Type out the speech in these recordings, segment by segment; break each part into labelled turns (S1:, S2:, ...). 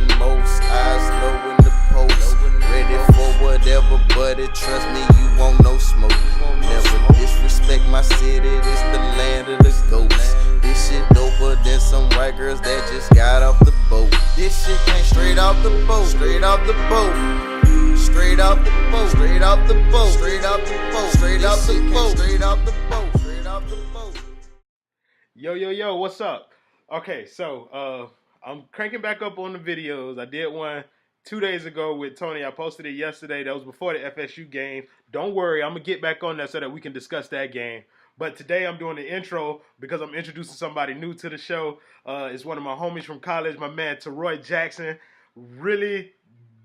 S1: than most. Eyes low in the post. Ready for whatever, buddy. Trust me, you won't no smoke. Never disrespect my city, this the land of the ghosts. This shit doper than some white girls that just got off the boat. This shit came straight off the boat, straight off the boat. Straight off the boat, straight off the boat, straight off the boat, straight off the boat, straight off the boat, straight off the boat.
S2: Yo, what's up? Okay, so I'm cranking back up on the videos. I did one 2 days ago with Tony. I posted it yesterday. That was before the FSU game. Don't worry, I'm gonna get back on that so that we can discuss that game. But today I'm doing the intro because I'm introducing somebody new to the show. It's one of my homies from college, my man Taroy Jackson. Really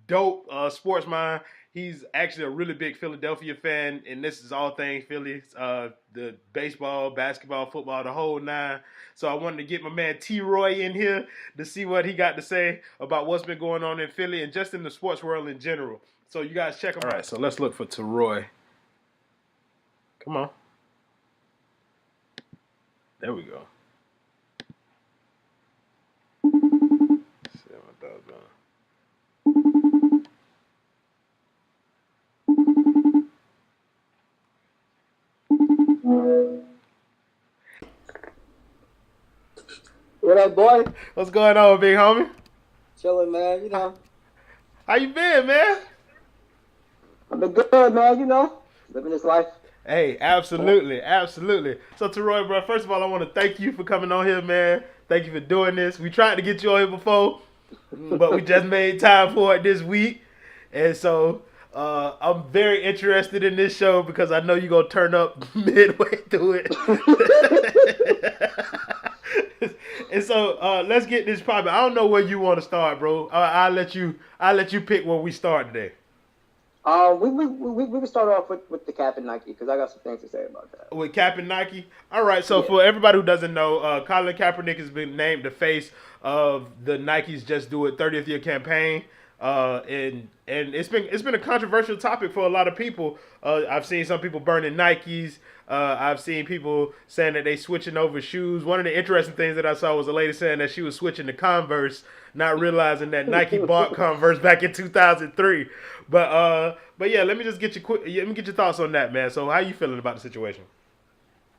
S2: dope sports mind. He's actually a really big Philadelphia fan, and this is all things Philly, the baseball, basketball, football, the whole nine. So I wanted to get my man T-Roy in here to see what he got to say about what's been going on in Philly and just in the sports world in general. So you guys check him out. All right, so let's look for Taroy. Come on. There we go. Let's see what that was doing.
S3: What up, boy?
S2: What's going on, big homie?
S3: Chilling, man. You know,
S2: How you been, man?
S3: I've been good, man. You know, living this life.
S2: Hey, absolutely. So, Taroy, bro, first of all, I want to thank you for coming on here, man. Thank you for doing this. We tried to get you on here before, but we just made time for it this week. And so I'm very interested in this show because I know you're going to turn up midway through it. And so let's get this popping. I don't know where you want to start, bro. I'll let you pick where we start today.
S3: We can start off with the Kaepernick Nike because I got some things to say about that.
S2: With Kaepernick Nike? All right, so for everybody who doesn't know, Colin Kaepernick has been named the face of the Nike's Just Do It 30th year campaign. And it's been a controversial topic for a lot of people. I've seen some people burning Nikes. I've seen people saying that they switching over shoes. One of the interesting things that I saw was a lady saying that she was switching to Converse, not realizing that Nike bought Converse back in 2003. But yeah, let me just get your thoughts on that, man. So how you feeling about the situation?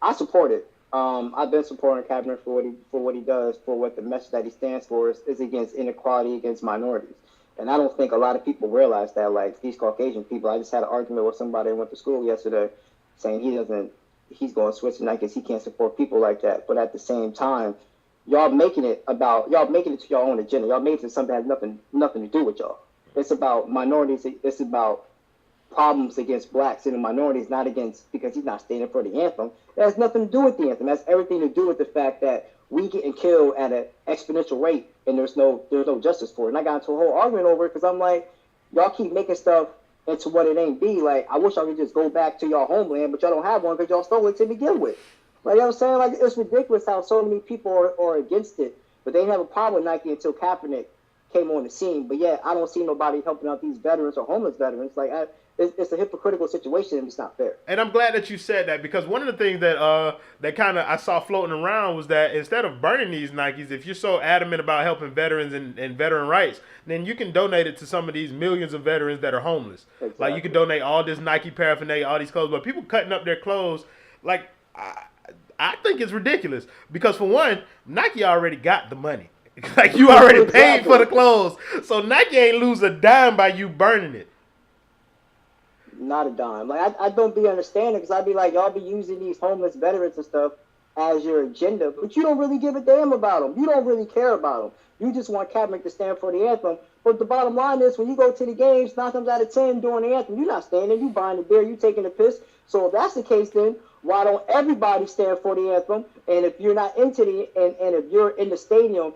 S3: I support it. I've been supporting Kaepernick for what he does, for what the message that he stands for is against inequality, against minorities. And I don't think a lot of people realize that, like these Caucasian people. I just had an argument with somebody who went to school yesterday saying he's going to switch to Nike because he can't support people like that. But at the same time, y'all making it to your own agenda. Y'all making it to something that has nothing to do with y'all. It's about minorities. It's about problems against blacks and the minorities, not against, because he's not standing for the anthem. It has nothing to do with the anthem. It has everything to do with the fact that we getting killed at an exponential rate and there's no justice for it. And I got into a whole argument over it because I'm like, y'all keep making stuff into what it ain't be. Like, I wish y'all could just go back to y'all homeland, but y'all don't have one because y'all stole it to begin with. Like, you know what I'm saying? Like, it's ridiculous how so many people are against it, but they didn't have a problem with Nike until Kaepernick came on the scene. But yeah, I don't see nobody helping out these veterans or homeless veterans. Like, it's a hypocritical situation and it's not fair.
S2: And I'm glad that you said that because one of the things that kind of I saw floating around was that instead of burning these Nikes, if you're so adamant about helping veterans and veteran rights, then you can donate it to some of these millions of veterans that are homeless. Exactly. Like you can donate all this Nike paraphernalia, all these clothes, but people cutting up their clothes, like I think it's ridiculous because for one, Nike already got the money. Like you already paid for the clothes, so Nike ain't lose a dime by you burning it.
S3: Not a dime. Like I don't be understanding because I'd be like, y'all be using these homeless veterans and stuff as your agenda, but you don't really give a damn about them. You don't really care about them. You just want Kaepernick to stand for the anthem. But the bottom line is, when you go to the games, 9 times out of 10 during the anthem, you're not standing. You buying the beer. You taking the piss. So if that's the case, then why don't everybody stand for the anthem? And if you're not into and if you're in the stadium,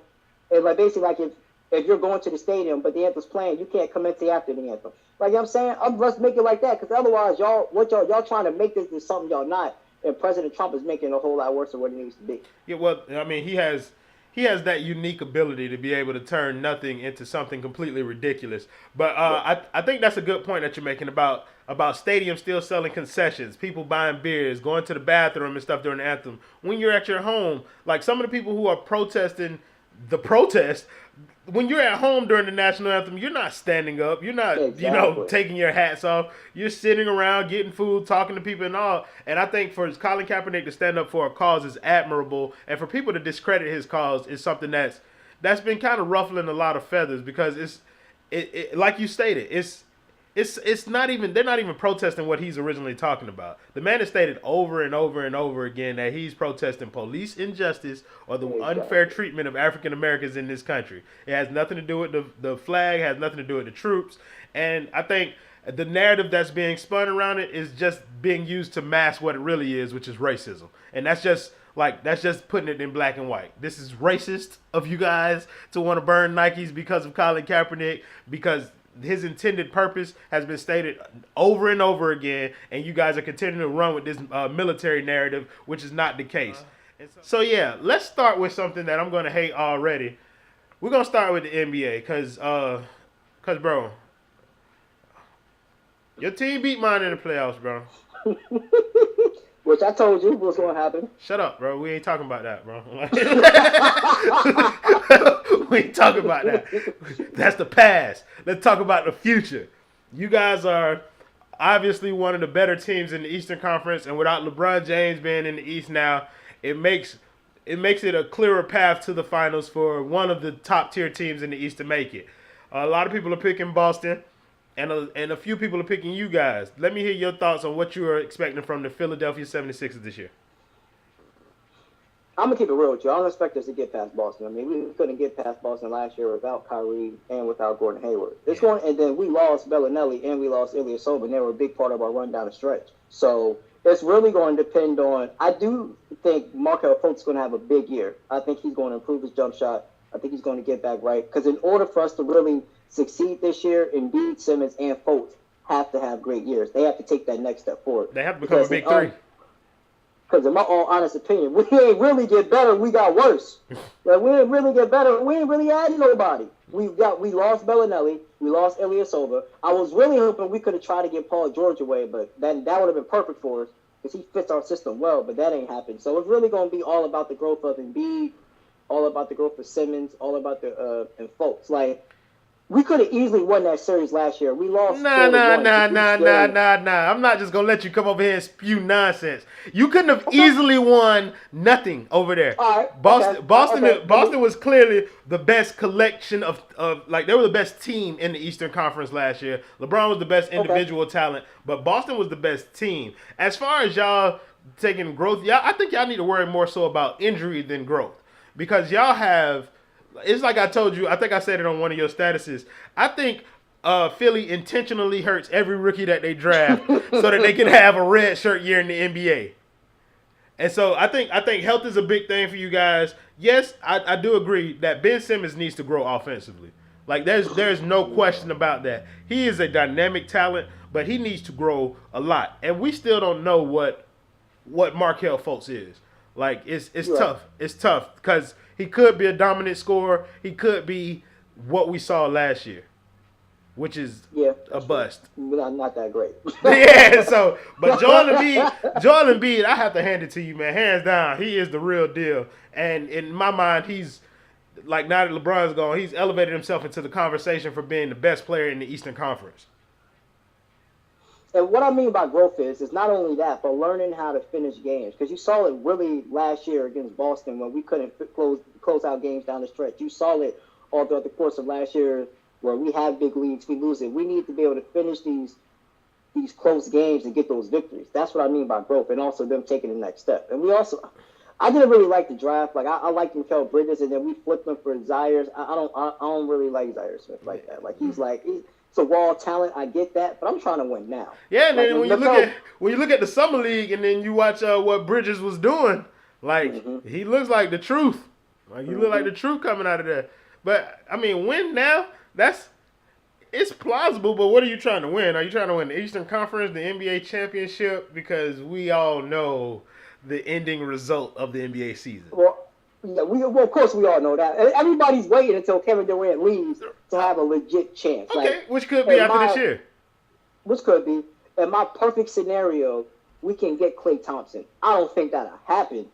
S3: and like basically like if you're going to the stadium but the anthem's playing, you can't come into after the anthem. Like, you know what I'm saying? Let's make it like that, because otherwise y'all trying to make this into something y'all not, and President Trump is making it a whole lot worse than what it needs to be.
S2: Yeah, well, I mean, he has that unique ability to be able to turn nothing into something completely ridiculous. But I think that's a good point that you're making about stadiums still selling concessions, people buying beers, going to the bathroom and stuff during the anthem. When you're at your home, like some of the people who are protesting the protest, when you're at home during the national anthem, you're not standing up. You're not,
S3: Exactly.
S2: taking your hats off. You're sitting around, getting food, talking to people and all. And I think for Colin Kaepernick to stand up for a cause is admirable. And for people to discredit his cause is something that's been kind of ruffling a lot of feathers because it like you stated, it's not even, they're not even protesting what he's originally talking about. The man has stated over and over and over again that he's protesting police injustice or the unfair treatment of African Americans in this country. It has nothing to do with the flag, has nothing to do with the troops. And I think the narrative that's being spun around it is just being used to mask what it really is, which is racism. And that's just putting it in black and white. This is racist of you guys to want to burn Nikes because of Colin Kaepernick, because his intended purpose has been stated over and over again, and you guys are continuing to run with this military narrative, which is not the case. So yeah, let's start with something that I'm going to hate already. We're going to start with the NBA, because bro, your team beat mine in the playoffs, bro.
S3: Which I told you was going to happen.
S2: Shut up, bro. We ain't talking about that, bro. We ain't talking about that. That's the past. Let's talk about the future. You guys are obviously one of the better teams in the Eastern Conference, and without LeBron James being in the East now, it makes it a clearer path to the finals for one of the top tier teams in the East to make it. A lot of people are picking Boston, and a few people are picking you guys. Let me hear your thoughts on what you are expecting from the Philadelphia 76ers this year.
S3: I'm going to keep it real with you. I don't expect us to get past Boston. I mean, we couldn't get past Boston last year without Kyrie and without Gordon Hayward. And then we lost Bellinelli and we lost Ilyasova, and they were a big part of our run down the stretch. So it's really going to depend on, I do think Markelle Fultz is going to have a big year. I think he's going to improve his jump shot. I think he's going to get back right. Because in order for us to really succeed this year, Embiid, Simmons, and Fultz have to have great years. They have to take that next step forward.
S2: They have to become a big three.
S3: Because in my own honest opinion, we ain't really get better. We got worse. Like, we ain't really get better. We ain't really added nobody. We lost Bellinelli. We lost Ilyasova. I was really hoping we could have tried to get Paul George away, but that would have been perfect for us because he fits our system well. But that ain't happened. So it's really going to be all about the growth of Embiid, all about the growth of Simmons, all about the and folks. Like, we could have easily won that series last year. We lost. Nah. I'm
S2: not just gonna let you come over here and spew nonsense. You couldn't have easily won nothing over there.
S3: All right.
S2: Boston was clearly the best collection of like, they were the best team in the Eastern Conference last year. LeBron was the best individual talent, but Boston was the best team. As far as y'all taking growth, I think y'all need to worry more so about injury than growth, because y'all have. It's like I told you, I think I said it on one of your statuses. I think Philly intentionally hurts every rookie that they draft so that they can have a red shirt year in the NBA. And so I think health is a big thing for you guys. Yes, I do agree that Ben Simmons needs to grow offensively. Like, there's no question about that. He is a dynamic talent, but he needs to grow a lot. And we still don't know what Markelle Fultz is. Like, it's tough. It's tough because he could be a dominant scorer. He could be what we saw last year, which is a bust.
S3: Not that great.
S2: Yeah, so, but Joel Embiid, I have to hand it to you, man. Hands down, he is the real deal. And in my mind, he's, like, now that LeBron's gone, he's elevated himself into the conversation for being the best player in the Eastern Conference.
S3: And what I mean by growth is not only that, but learning how to finish games. Because you saw it really last year against Boston when we couldn't close out games down the stretch. You saw it all throughout the course of last year where we have big leads, we lose it. We need to be able to finish these close games and get those victories. That's what I mean by growth, and also them taking the next step. And I didn't really like the draft. Like, I liked Mikal Bridges, and then we flipped him for Zaire. I don't really like Zaire Smith like that. Like, he's a raw talent. I get that, but I'm trying to win now.
S2: Yeah, and then when you look at the summer league, and then you watch what Bridges was doing, like, he looks like the truth. Like, you look like the truth coming out of there. But I mean, win now. It's plausible. But what are you trying to win? Are you trying to win the Eastern Conference, the NBA championship? Because we all know the ending result of the NBA season.
S3: Well, of course we all know that. Everybody's waiting until Kevin Durant leaves to have a legit chance.
S2: Okay, which could be after this year. Which
S3: could be. In my perfect scenario, we can get Klay Thompson. I don't think that'll happen.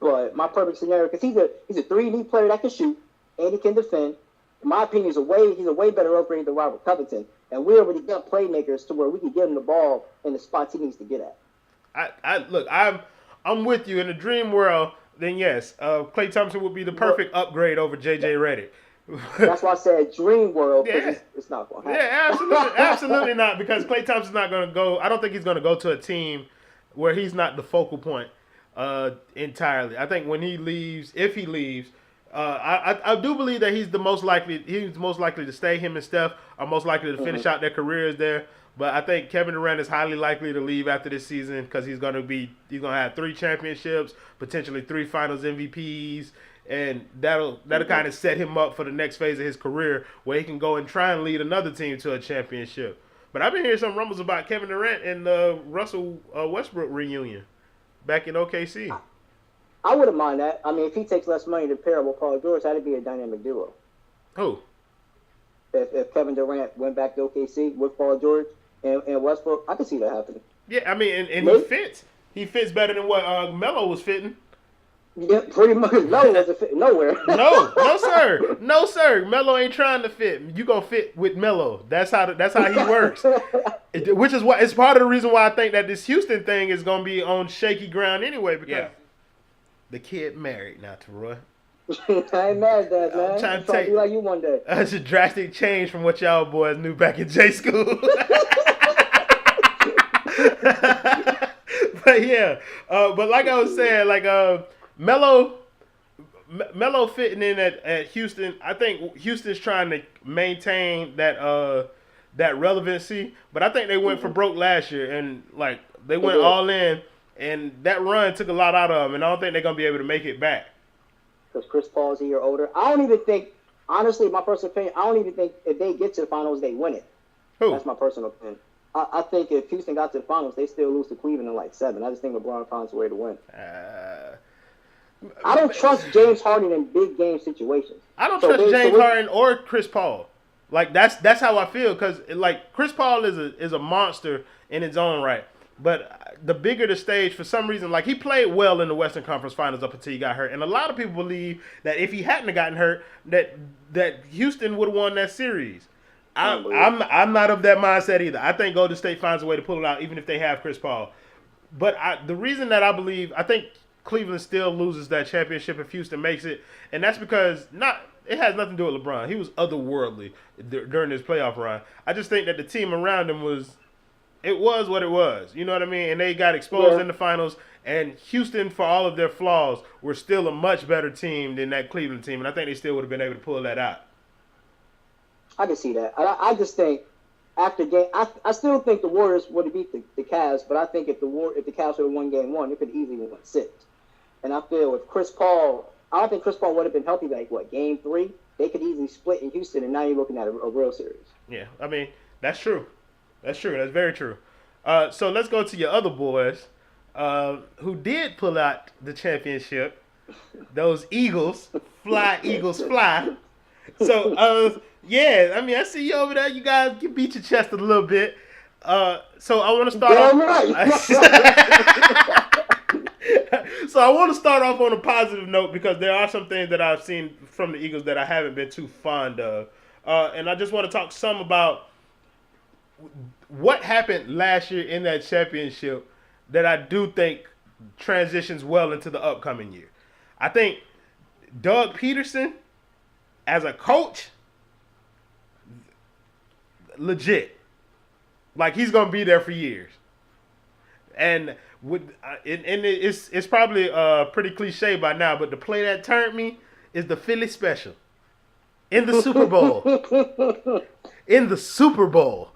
S3: But my perfect scenario, because he's a 3D player that can shoot, and he can defend, in my opinion, he's a way better upgrade than Robert Covington. And we already got playmakers to where we can get him the ball in the spots he needs to get at.
S2: I'm with you in the dream world. Then yes, Klay Thompson would be the perfect upgrade over JJ Redick.
S3: That's why I said dream world, because
S2: Yeah.
S3: it's not going to happen.
S2: Yeah, absolutely, absolutely not. Because Klay Thompson's not going to go. I don't think he's going to go to a team where he's not the focal point entirely. I think when he leaves, if he leaves, I do believe that he's most likely to stay. Him and Steph are most likely to finish out their careers there. But I think Kevin Durant is highly likely to leave after this season because he's going to have 3 championships, potentially 3 Finals MVPs. And that'll kind of set him up for the next phase of his career where he can go and try and lead another team to a championship. But I've been hearing some rumbles about Kevin Durant and the Russell Westbrook reunion back in OKC.
S3: I wouldn't mind that. I mean, if he takes less money to pair with Paul George, that'd be a dynamic duo.
S2: Who?
S3: If Kevin Durant went back to OKC with Paul George and Westbrook, I could see that happening.
S2: Yeah, I mean, and he fits. He fits better than what Melo was fitting.
S3: Yeah, pretty much. Melo wasn't fit nowhere.
S2: No, sir. Melo ain't trying to fit. You gonna fit with Melo. That's how he works. Which is what it's part of the reason why I think that this Houston thing is gonna be on shaky ground anyway. Because the kid married now, Taroy.
S3: I ain't mad at that, man.
S2: I'm trying to
S3: be like you one day.
S2: That's a drastic change from what y'all boys knew back in J-School. But yeah, but like I was saying, like Melo fitting in at Houston. I think Houston's trying to maintain that relevancy, but I think they went for broke last year and like they went all in, and that run took a lot out of them, and I don't think they're gonna be able to make it back.
S3: Because Chris Paul's a year older. I don't even think, honestly, my personal opinion, I don't even think if they get to the finals, they win it.
S2: Who?
S3: That's my personal opinion. I think if Houston got to the finals, they still lose to Cleveland in like 7. I just think LeBron finds a way to win. I don't trust James Harden in big game situations.
S2: I don't trust James Harden or Chris Paul. Like that's how I feel because like Chris Paul is a monster in his own right. But the bigger the stage, for some reason, like he played well in the Western Conference Finals up until he got hurt, and a lot of people believe that if he hadn't gotten hurt, that Houston would have won that series. I'm not of that mindset either. I think Golden State finds a way to pull it out, even if they have Chris Paul. But the reason that I think Cleveland still loses that championship if Houston makes it, and that's because it has nothing to do with LeBron. He was otherworldly during his playoff run. I just think that the team around him was what it was. You know what I mean? And they got exposed in the finals. And Houston, for all of their flaws, were still a much better team than that Cleveland team. And I think they still would have been able to pull that out.
S3: I can see that. I just think after game, I still think the Warriors would have beat the Cavs, but I think if the Cavs would have won game 1, it could easily win 6. And I feel with Chris Paul, I don't think Chris Paul would have been healthy game 3. They could easily split in Houston, and now you're looking at a real series.
S2: Yeah, I mean that's true. That's true. That's very true. So let's go to your other boys who did pull out the championship. Those Eagles, Eagles fly. So, yeah, I mean, I see you over there. You guys can beat your chest a little bit. So I want to start off. Right. So I want to start off on a positive note because there are some things that I've seen from the Eagles that I haven't been too fond of. And I just want to talk some about what happened last year in that championship that I do think transitions well into the upcoming year. I think Doug Peterson, as a coach, legit. Like, he's going to be there for years. And it's probably pretty cliche by now, but the play that turned me is the Philly special. In the Super Bowl. In the Super Bowl.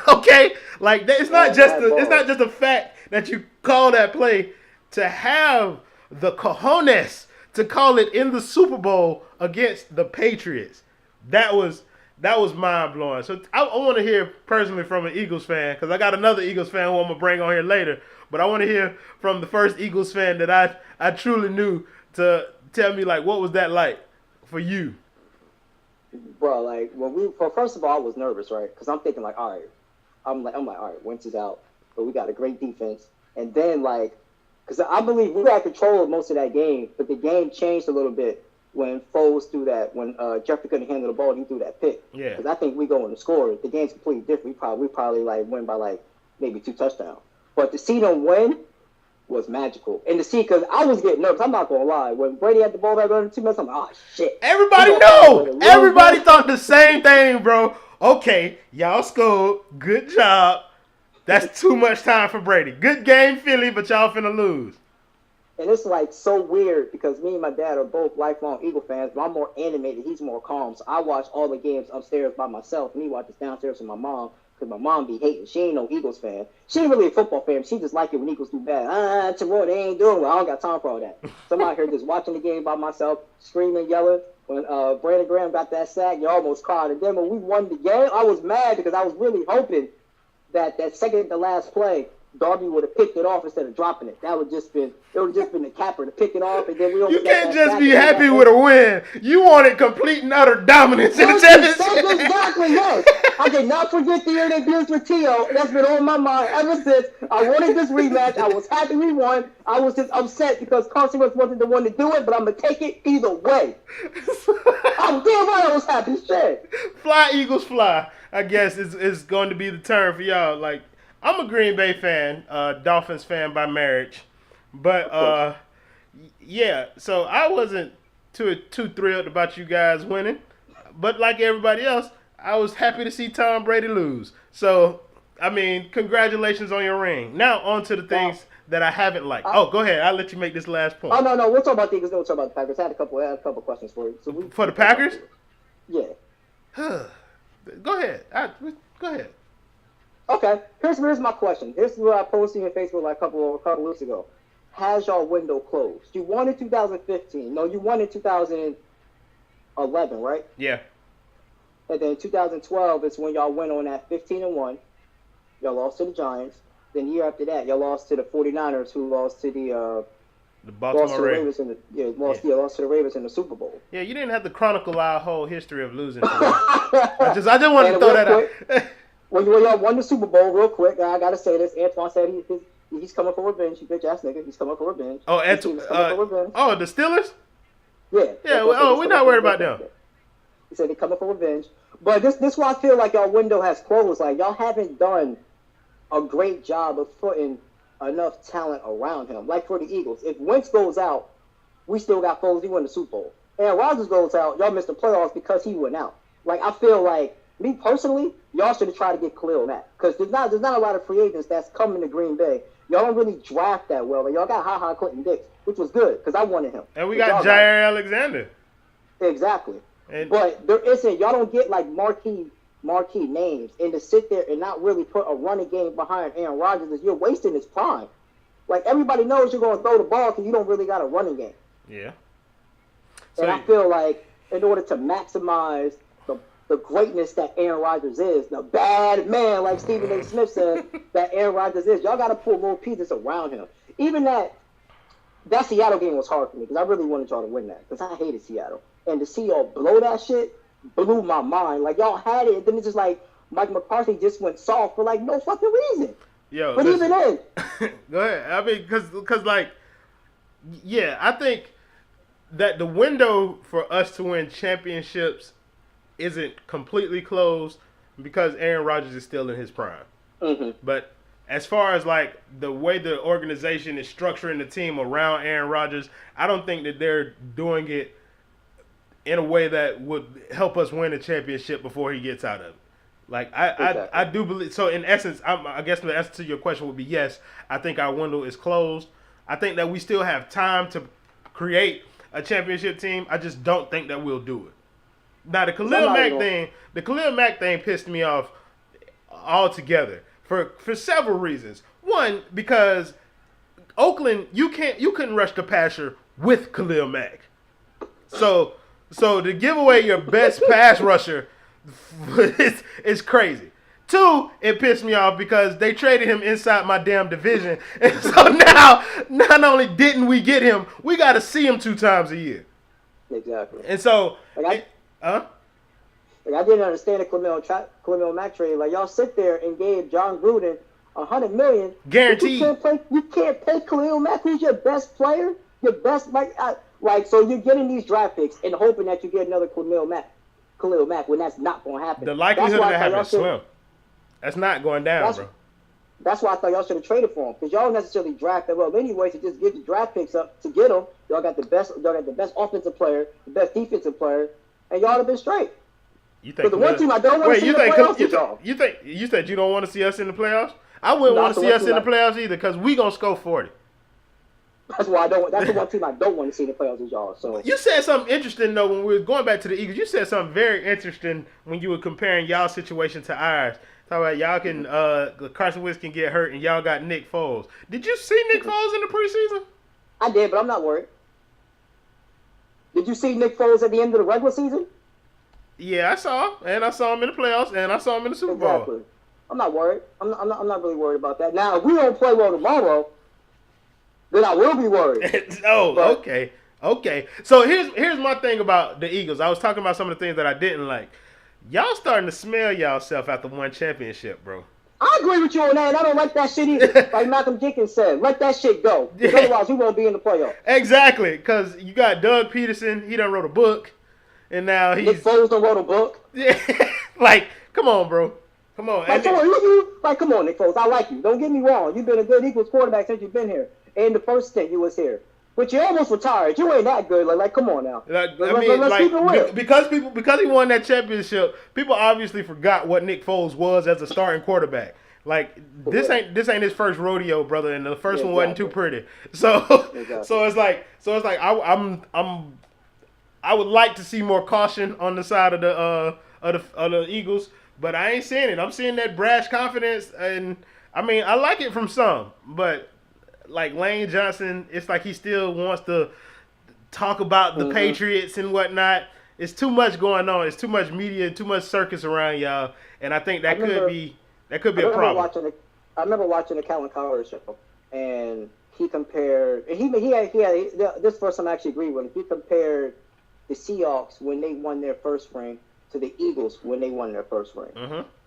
S2: Okay? Like, it's not just the fact that you call that play, to have the cojones to call it in the Super Bowl against the Patriots. That was mind blowing. So I want to hear personally from an Eagles fan, because I got another Eagles fan who I'm gonna bring on here later. But I want to hear from the first Eagles fan that I truly knew to tell me, like, what was that like for you?
S3: Bro, like, first of all, I was nervous, right? Because I'm thinking, like, all right, I'm like, all right, Wentz is out, but we got a great defense. And then, like, because I believe we had control of most of that game, but the game changed a little bit when Foles threw that, when Jeffrey couldn't handle the ball, and he threw that pick.
S2: Yeah.
S3: Because I think we go in the score. The game's completely different. We probably like win by like maybe 2 touchdowns. But to see them win was magical. And to see, because I was getting nervous. I'm not gonna lie. When Brady had the ball back under 2 minutes, I'm like, oh shit.
S2: Everybody know. Everybody thought the same thing, bro. Okay, y'all scored. Good job. That's too much time for Brady. Good game, Philly, but y'all finna lose.
S3: And it's like so weird because me and my dad are both lifelong Eagle fans, but I'm more animated. He's more calm. So I watch all the games upstairs by myself, and he watches downstairs with my mom because my mom be hating. She ain't no Eagles fan. She ain't really a football fan. She just like it when Eagles do bad. Taroy, they ain't doing well. I don't got time for all that. So I'm out here just watching the game by myself, screaming, yelling. When Brandon Graham got that sack, you almost cried. And then when we won the game, I was mad because I was really hoping that second to last play, Darby would have picked it off instead of dropping it. It would have just been the capper to pick it off, and then we.
S2: You can't just be happy with a win. You wanted complete and utter dominance in the championship.
S3: Exactly, yes. I did not forget the year they beat with T.O. That's been on my mind ever since. I wanted this rematch. I was happy we won. I was just upset because Carson Wentz wasn't the one to do it, but I'm gonna take it either way. I'm damn right I was happy. Shit.
S2: Fly Eagles fly, I guess is going to be the term for y'all. Like, I'm a Green Bay fan, Dolphins fan by marriage, but yeah. So I wasn't too thrilled about you guys winning, but like everybody else, I was happy to see Tom Brady lose. So I mean, congratulations on your ring. Now on to the things that I haven't liked. Go ahead. I'll let you make this last point.
S3: Oh no, we'll talk about the Eagles. We'll talk about the Packers. I had a couple questions for you. So
S2: for the Packers?
S3: Yeah.
S2: Go ahead. Go ahead.
S3: Okay, here's my question. This is what I posted on Facebook like a couple weeks ago. Has y'all window closed? You won in 2015. No, you won in 2011, right?
S2: Yeah.
S3: And then 2012 is when y'all went on that 15-1. Y'all lost to the Giants. Then the year after that, y'all lost to the 49ers, who lost to the
S2: Baltimore Ravens.
S3: Lost to the Ravens in the Super Bowl.
S2: Yeah, you didn't have to chronicle our whole history of losing. I just wanted to throw that out.
S3: When y'all won the Super Bowl, real quick, I gotta say this. Antoine said he's coming for revenge. You bitch ass nigga. He's coming for revenge.
S2: Oh, the Steelers?
S3: Yeah.
S2: Yeah. We're not worried about them.
S3: He said they're coming for revenge. But this why I feel like y'all window has closed. Like y'all haven't done a great job of putting enough talent around him. Like for the Eagles, if Wentz goes out, we still got Foles. He won the Super Bowl. And Rodgers goes out, y'all missed the playoffs because he went out. Like I feel like. Me personally, y'all should have tried to get Khalil Mack because there's not a lot of free agents that's coming to Green Bay. Y'all don't really draft that well. Like, y'all got Clinton Dix, which was good because I wanted him.
S2: And we got Jair Alexander.
S3: Exactly. But there isn't. Y'all don't get like marquee names, and to sit there and not really put a running game behind Aaron Rodgers, you're wasting his prime. Like everybody knows you're going to throw the ball because you don't really got a running game.
S2: Yeah.
S3: And I feel like in order to maximize the greatness that Aaron Rodgers is, the bad man, like Stephen A. Smith said, that Aaron Rodgers is. Y'all got to pull more pieces around him. Even that Seattle game was hard for me because I really wanted y'all to win that because I hated Seattle. And to see y'all blow that shit blew my mind. Like, y'all had it, and then it's just like Mike McCarthy just went soft for, like, no fucking reason.
S2: Yo,
S3: but even then.
S2: Go ahead. I mean, because, like, yeah, I think that the window for us to win championships isn't completely closed because Aaron Rodgers is still in his prime.
S3: Mm-hmm.
S2: But as far as like the way the organization is structuring the team around Aaron Rodgers, I don't think that they're doing it in a way that would help us win a championship before he gets out of it. Like I do believe so. In essence, I guess the answer to your question would be yes. I think our window is closed. I think that we still have time to create a championship team. I just don't think that we'll do it. Now the Khalil Mack thing pissed me off altogether for several reasons. One, because Oakland, you couldn't rush the passer with Khalil Mack. So to give away your best pass rusher, it's crazy. Two, it pissed me off because they traded him inside my damn division, and so now not only didn't we get him, we got to see him 2 times a year.
S3: Exactly.
S2: And so.
S3: Like I didn't understand the Khalil Mack trade. Like y'all sit there and gave John Gruden $100 million
S2: guaranteed.
S3: You can't pay Khalil Mack, who's your best player, your best. Like Like, so you're getting these draft picks and hoping that you get another Khalil Mack when that's not going to happen.
S2: The likelihood of that happening is slim. That's not going down, bro.
S3: That's why I thought y'all should have traded for him, because y'all don't necessarily draft them up anyways. To just give the draft picks up to get them. Y'all got the best. Y'all got the best offensive player, the best defensive player, and y'all have been straight.
S2: You think
S3: the one team I don't want to see in the playoffs is y'all.
S2: You said you don't want to see us in the playoffs? I wouldn't want to see us in the playoffs either, because we gonna score 40.
S3: That's why I don't. That's the one team I don't want to see in the playoffs is y'all. So
S2: you said something interesting though when we were going back to the Eagles. You said something very interesting when you were comparing y'all's situation to ours. Talking about y'all can Carson Wentz can get hurt and y'all got Nick Foles. Did you see Nick Foles in the preseason?
S3: I did, but I'm not worried. Did you see Nick Foles at the end of the regular season?
S2: Yeah, I saw him, and I saw him in the playoffs, and I saw him in the Super Bowl.
S3: Exactly. I'm not worried. I'm not really worried about that. Now, if we don't play well tomorrow, then I will be worried.
S2: Okay. So here's my thing about the Eagles. I was talking about some of the things that I didn't like. Y'all starting to smell y'allself after one championship, bro.
S3: I agree with you on that, and I don't like that shit either. Like Malcolm Jenkins said, let that shit go. Because otherwise, we won't be in the playoffs.
S2: Exactly, because you got Doug Peterson. He done wrote a book, and now he's...
S3: Nick Foles done wrote a book.
S2: Yeah, like, come on, bro. Come on.
S3: Come on, Nick Foles. I like you. Don't get me wrong. You've been a good Eagles quarterback since you've been here. And the first stint you was here. But you almost retired. You ain't that good. Like come on now. Let's keep it real.
S2: Because he won that championship, people obviously forgot what Nick Foles was as a starting quarterback. Like this ain't his first rodeo, brother, and the first one wasn't too pretty. So it's like I would like to see more caution on the side of the Eagles, but I ain't seeing it. I'm seeing that brash confidence, and I mean I like it from some, but. Like Lane Johnson, it's like he still wants to talk about the Patriots and whatnot. It's too much going on. It's too much media, too much circus around y'all, and I think that could be a problem.
S3: I remember watching the Calvin Collier show, and he compared. And he had this first time I actually agree with him. He compared the Seahawks when they won their first ring to the Eagles when they won their first ring.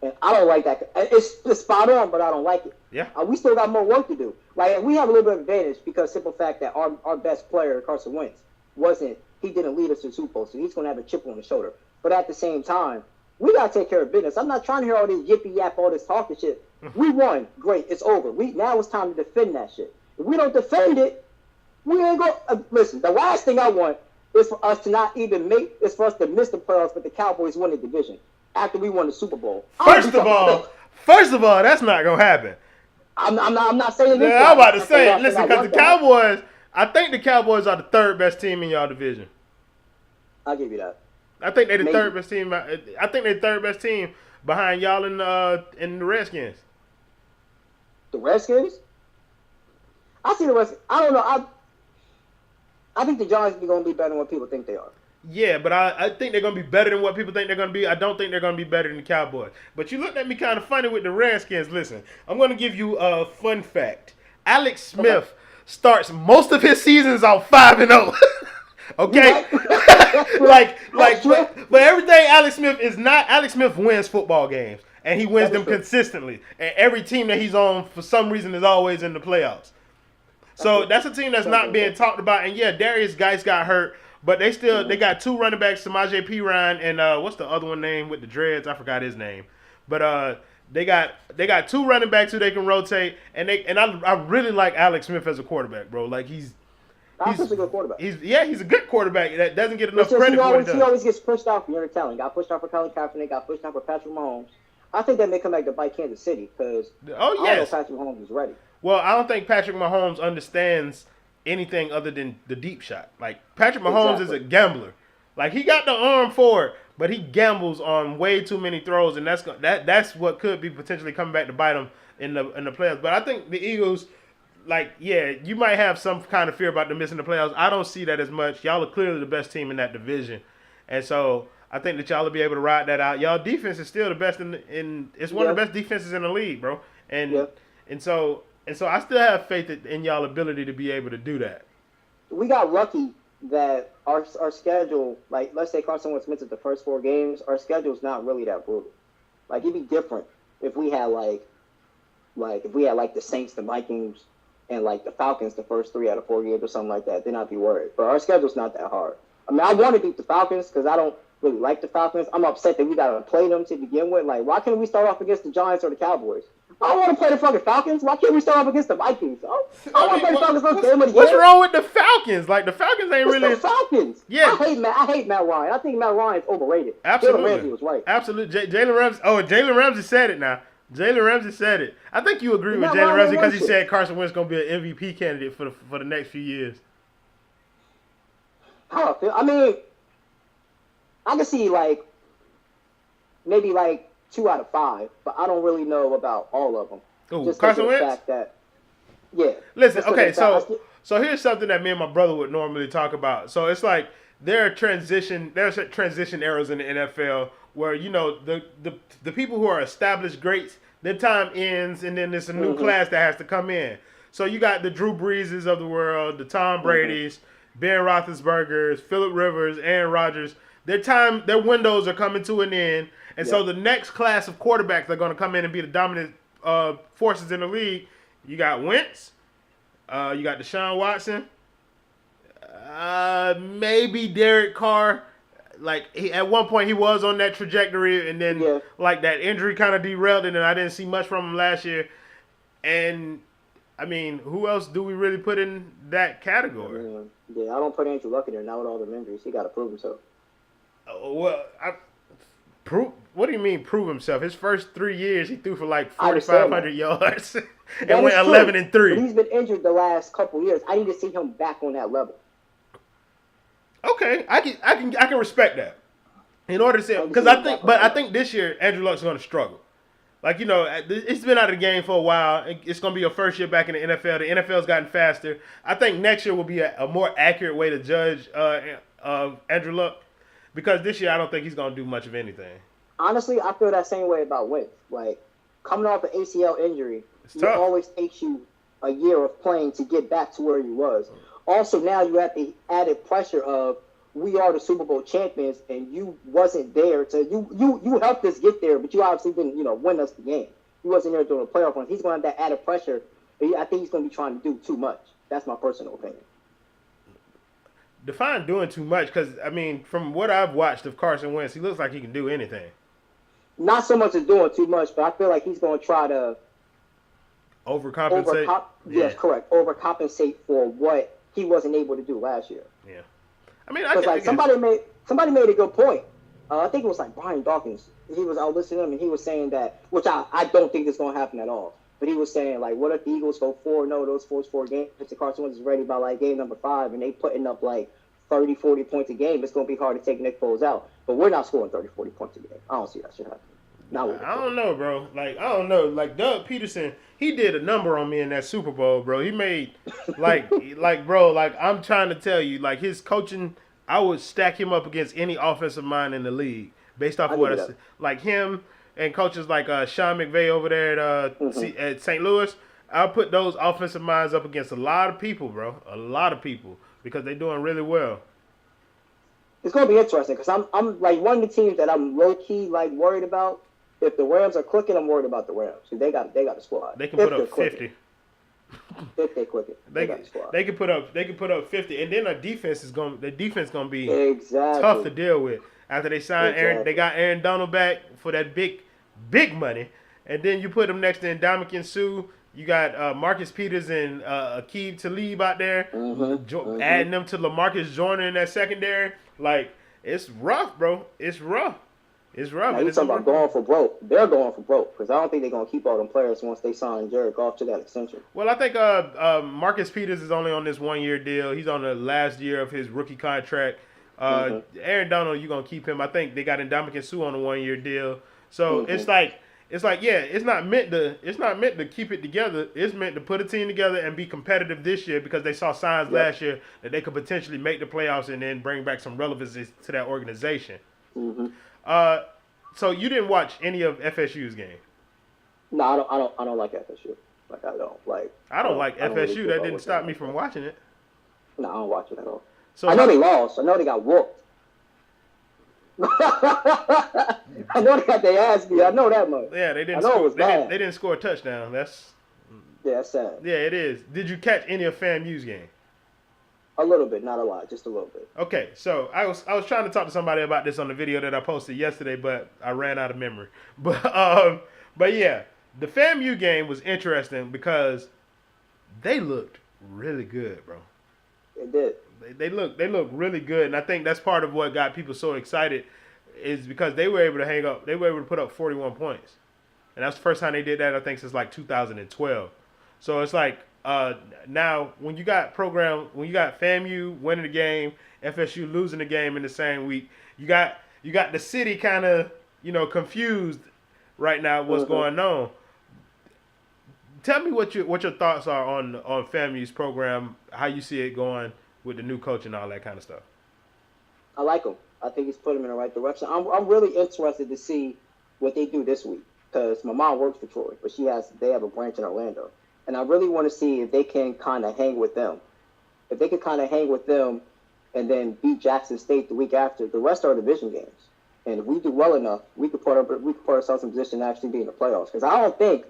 S3: And I don't like that. It's spot on, but I don't like it.
S2: Yeah.
S3: We still got more work to do. Like, we have a little bit of advantage because simple fact that our best player, Carson Wentz, he didn't lead us to the Super Bowl, so he's going to have a chip on his shoulder. But at the same time, we got to take care of business. I'm not trying to hear all this yippee-yap, all this talking shit. We won. Great. It's over. Now it's time to defend that shit. If we don't defend it, we ain't going to... listen, the last thing I want is for us to not even it's for us to miss the playoffs, but the Cowboys win the division after we won the Super Bowl.
S2: First of all, that's not gonna happen.
S3: I'm not saying this.
S2: Yeah, I'm about to say, listen, because the Cowboys, I think the Cowboys are the third best team in y'all division.
S3: I'll give you that.
S2: I think they're the third best team. I think they're the third best team behind y'all and the Redskins.
S3: The Redskins? I see the Redskins. I don't know. I think the Giants are going to be better than what people think they are.
S2: Yeah, but I think they're going to be better than what people think they're going to be. I don't think they're going to be better than the Cowboys. But you looked at me kind of funny with the Redskins. Listen, I'm going to give you a fun fact. Alex Smith starts most of his seasons off 5-0. Okay? but everything Alex Smith is not. Alex Smith wins football games, and he wins them consistently. And every team that he's on, for some reason, is always in the playoffs. So that's a team that's not being talked about. And yeah, Darius Geis got hurt, but they got two running backs, Samaje Perine and what's the other one name with the dreads? I forgot his name. But they got two running backs who they can rotate, and I really like Alex Smith as a quarterback, bro. Like he's
S3: a good quarterback.
S2: He's a good quarterback that doesn't get enough credit for what he does.
S3: He always gets pushed off. You're telling. Got pushed off for Colin Kaepernick. Got pushed off for Patrick Mahomes. I think that may come back to bite Kansas City because I don't know if Patrick Mahomes is ready.
S2: Well, I don't think Patrick Mahomes understands anything other than the deep shot. Like, Patrick Mahomes is a gambler. Like, he got the arm for it, but he gambles on way too many throws, and that's what could be potentially coming back to bite him in the playoffs. But I think the Eagles, like, yeah, you might have some kind of fear about them missing the playoffs. I don't see that as much. Y'all are clearly the best team in that division. And so I think that y'all will be able to ride that out. Y'all defense is still the best it's one of the best defenses in the league, bro. And so I still have faith in y'all ability to be able to do that.
S3: We got lucky that our schedule, like let's say Carson Wentz misses the first 4 games, our schedule's not really that brutal. Like it'd be different if we had like the Saints, the Vikings, and like the Falcons the first 3 out of 4 games or something like that, then I'd be worried. But our schedule's not that hard. I mean, I want to beat the Falcons because I don't really like the Falcons. I'm upset that we got to play them to begin with. Like, why can't we start off against the Giants or the Cowboys? I don't want to play the fucking Falcons. Why can't we start off against the Vikings? I want to play the Falcons first game of the
S2: What's
S3: year.
S2: wrong with the Falcons? Like, the Falcons ain't really...
S3: The Falcons.
S2: Yeah.
S3: I hate Matt Ryan. I think Matt Ryan's overrated.
S2: Absolutely.
S3: Jalen Ramsey was right.
S2: Absolutely. Jalen Ramsey... Oh, Jalen Ramsey said it now. Jalen Ramsey said it. I think you agree with Jalen Ramsey because he said Carson Wentz going to be an MVP candidate for the next few years.
S3: How I feel? I mean, I can see, like, maybe, like, 2 out of 5, but I don't really know about all of them.
S2: Oh, Carson Wentz?
S3: Yeah.
S2: Listen, okay, so here's something that me and my brother would normally talk about. So it's like there's transition eras in the NFL where, you know, the people who are established greats, their time ends and then there's a new class that has to come in. So you got the Drew Breeses of the world, the Tom Brady's, Ben Roethlisberger's, Phillip Rivers, Aaron Rodgers. Their windows are coming to an end. And so the next class of quarterbacks are going to come in and be the dominant forces in the league. You got Wentz. You got Deshaun Watson. Maybe Derek Carr. Like, at one point he was on that trajectory, and then like that injury kind of derailed it, and I didn't see much from him last year. And I mean, who else do we really put in that category?
S3: Yeah, I don't put Andrew Luck in there. Not with all the injuries, he got to prove himself.
S2: What do you mean prove himself? His first 3 years, he threw for like 4,500 yards and went 11-3.
S3: But he's been injured the last couple years. I need to see him back on that level.
S2: Okay, I can respect that. In order to say, because I think this year Andrew Luck's going to struggle. Like, you know, it's been out of the game for a while. It's going to be your first year back in the NFL. The NFL's gotten faster. I think next year will be a more accurate way to judge Andrew Luck, because this year I don't think he's going to do much of anything.
S3: Honestly, I feel that same way about Wentz. Like, coming off an ACL injury, it always takes you a year of playing to get back to where you was. Also, now you have the added pressure of, we are the Super Bowl champions, and you wasn't there you helped us get there, but you obviously didn't, win us the game. You wasn't there during the playoff run. He's going to have that added pressure. I think he's going to be trying to do too much. That's my personal opinion.
S2: Define doing too much, because, I mean, from what I've watched of Carson Wentz, he looks like he can do anything.
S3: Not so much as doing too much, but I feel like he's going to try to
S2: overcompensate.
S3: Yes, correct. Overcompensate for what he wasn't able to do last year.
S2: Yeah. I mean,
S3: somebody made a good point. I think it was like Brian Dawkins. I was listening to him, and he was saying that, which I don't think is going to happen at all. But he was saying, like, what if the Eagles go 4-0 those first 4 games? If the Carson Wentz is ready by, like, game number 5, and they putting up, like, 30, 40 points a game, it's going to be hard to take Nick Foles out. But we're not scoring 30, 40 points a game. I don't see that shit happening.
S2: I don't know, bro. Like, I don't know. Like, Doug Peterson, he did a number on me in that Super Bowl, bro. He made, bro, I'm trying to tell you, like, his coaching, I would stack him up against any offensive mind in the league based off of what I said. Like, him and coaches like Sean McVay over there at St. Louis, I'll put those offensive minds up against a lot of people, bro. A lot of people, because they're doing really well.
S3: It's going to be interesting, because I'm like, one of the teams that I'm low-key, like, worried about. If the Rams are clicking, I'm worried about the Rams. They got a squad.
S2: They can put up 50.
S3: If they click it, they got a squad.
S2: They can put up 50, and then the defense gonna be tough to deal with. After they sign Aaron, they got Aaron Donald back for that big money, and then you put them next to Ndamukong Suh. You got Marcus Peters and Aqib Talib out there, adding them to LaMarcus Joyner in that secondary. Like, it's rough, bro. It's rough. It's rough.
S3: Now, you're talking about going for broke. They're going for broke, because I don't think they're going to keep all them players once they sign Jared Goff to that extension.
S2: Well, I think Marcus Peters is only on this 1-year deal. He's on the last year of his rookie contract. Aaron Donald, you're going to keep him. I think they got Ndamukong Suh on a 1-year deal. So it's like, yeah, it's not meant to keep it together. It's meant to put a team together and be competitive this year, because they saw signs last year that they could potentially make the playoffs and then bring back some relevancy to that organization. So you didn't watch any of FSU's game?
S3: No, I don't like FSU. Like, I don't like.
S2: I don't like FSU. Really, that didn't stop me from watching it.
S3: No, I don't watch it at all.
S2: So
S3: I know they lost. I know they got whooped. I know they got their ass beat. I know that much.
S2: Yeah, they didn't.
S3: They didn't
S2: score a touchdown.
S3: Yeah, it's sad.
S2: Yeah, it is. Did you catch any of FAMU's game?
S3: A little bit, not a lot, just a little bit.
S2: Okay, so I was trying to talk to somebody about this on the video that I posted yesterday, but I ran out of memory. But yeah, the FAMU game was interesting because they looked really good, bro.
S3: It did.
S2: They look really good, and I think that's part of what got people so excited is because they were able to put up 41 points, and that's the first time they did that I think since like 2012. So it's like now when you got FAMU winning the game, FSU losing the game in the same week, you got the city kind of confused right now what's going on. Tell me what your thoughts are on FAMU's program, how you see it going with the new coach and all that kind of stuff.
S3: I like him. I think he's put him in the right direction. I'm really interested to see what they do this week because my mom works for Troy, but they have a branch in Orlando, and I really want to see if they can kind of hang with them. If they can kind of hang with them, and then beat Jackson State the week after, the rest are division games. And if we do well enough, we could put ourselves in position to actually be in the playoffs. Because I don't think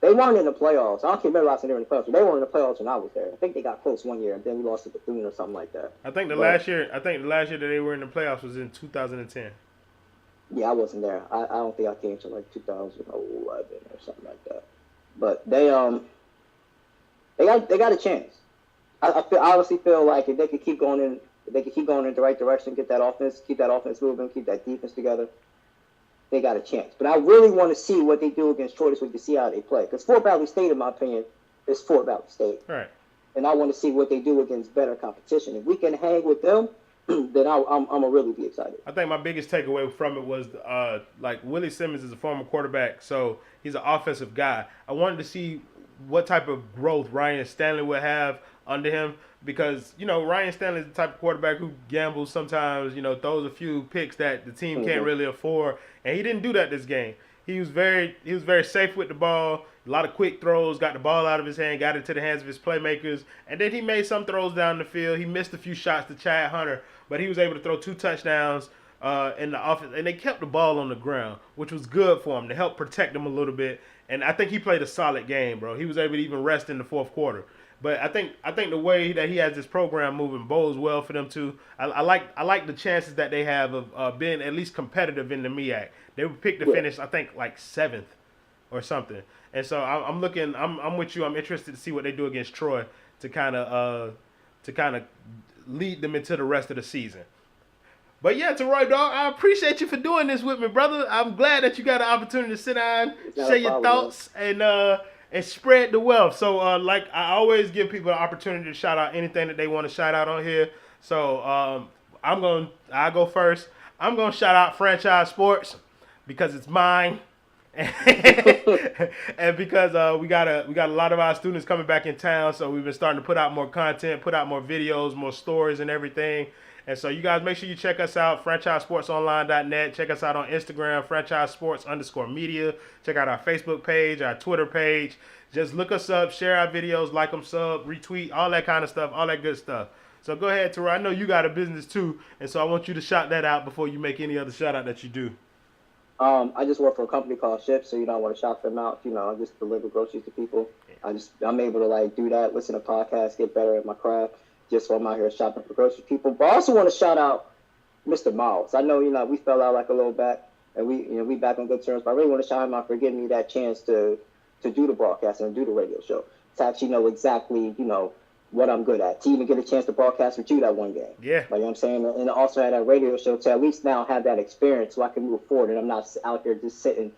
S3: they weren't in the playoffs. I don't remember last time they were in the playoffs, but they weren't in the playoffs when I was there. I think they got close one year, and then we lost to Bethune or something like that.
S2: I think the last year that they were in the playoffs was in 2010.
S3: Yeah, I wasn't there. I don't think I came to like 2011 or something like that. But they got a chance. I honestly feel like if they could keep going in the right direction, keep that offense moving, keep that defense together, they got a chance. But I really want to see what they do against Troy this week to see how they play. Because Fort Valley State, in my opinion, is Fort Valley State.
S2: Right.
S3: And I want to see what they do against better competition. If we can hang with them, then I'm gonna really be excited.
S2: I think my biggest takeaway from it was like Willie Simmons is a former quarterback, so he's an offensive guy. I wanted to see what type of growth Ryan Stanley would have under him because Ryan Stanley is the type of quarterback who gambles sometimes, throws a few picks that the team can't really afford, and he didn't do that this game. He was very safe with the ball, a lot of quick throws, got the ball out of his hand, got it to the hands of his playmakers, and then he made some throws down the field. He missed a few shots to Chad Hunter, but he was able to throw 2 touchdowns in the offense, and they kept the ball on the ground, which was good for him to help protect him a little bit. And I think he played a solid game, bro. He was able to even rest in the fourth quarter. But I think the way that he has this program moving bodes well for them too. I like the chances that they have of being at least competitive in the MEAC. They were picked to finish, I think, like 7th or something. And so I'm with you. I'm interested to see what they do against Troy to kind of lead them into the rest of the season. But yeah, Taroy, dog, I appreciate you for doing this with me, brother. I'm glad that you got an opportunity to sit down, share your thoughts, and spread the wealth. So, like I always give people the opportunity to shout out anything that they want to shout out on here. So, I'll go first. I'm gonna shout out Franchise Sports because it's mine, and because we got a lot of our students coming back in town. So we've been starting to put out more content, put out more videos, more stories, and everything. And so you guys make sure you check us out, franchisesportsonline.net. Check us out on Instagram, franchisesports_media. Check out our Facebook page, our Twitter page. Just look us up, share our videos, like them, sub, retweet, all that kind of stuff, all that good stuff. So go ahead, Taroy. I know you got a business too, and so I want you to shout that out before you make any other shout out that you do.
S3: I just work for a company called Ship, so I want to shout them out. I just deliver groceries to people. I'm able to do that, listen to podcasts, get better at my craft. Just while I'm out here shopping for grocery people. But I also want to shout out Mr. Miles. I know, we fell out like a little back, and we back on good terms. But I really want to shout him out for giving me that chance to do the broadcast and do the radio show. To actually know exactly, what I'm good at. To even get a chance to broadcast with you that one game.
S2: Yeah.
S3: Like, I'm saying? And also had that radio show to at least now have that experience so I can move forward and I'm not out here just sitting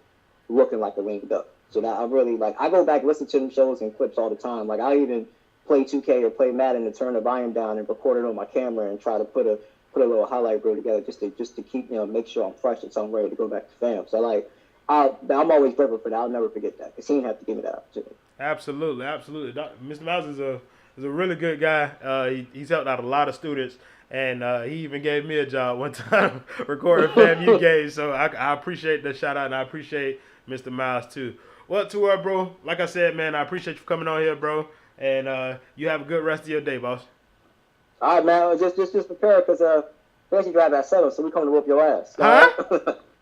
S3: looking like a lame duck. So that I really, I go back and listen to them shows and clips all the time. I even play 2K or play Madden and turn the volume down and record it on my camera and try to put a little highlight reel together just to keep make sure I'm fresh and so I'm ready to go back to fam. So I'm always grateful for that. I'll never forget that because he didn't have to give me that opportunity.
S2: Absolutely. Mr. Miles is a really good guy. He's helped out a lot of students, and he even gave me a job one time recording FAMU games. So I appreciate the shout out and I appreciate Mr. Miles too. Well, Taroy, bro, like I said, man, I appreciate you for coming on here, bro. And you have a good rest of your day, boss. All
S3: right, man. Just prepare because we actually drive at 7, so we coming to whoop your ass.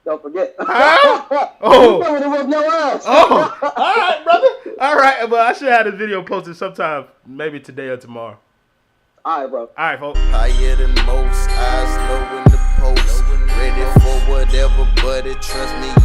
S3: Don't forget.
S2: Huh? Oh.
S3: We coming to whoop your ass.
S2: Oh. All right, brother. All All right, but I should have the video posted sometime, maybe today or tomorrow.
S3: All right, bro.
S2: All right, folks.
S1: Higher than most, eyes low in the post. Ready for whatever, but trust me,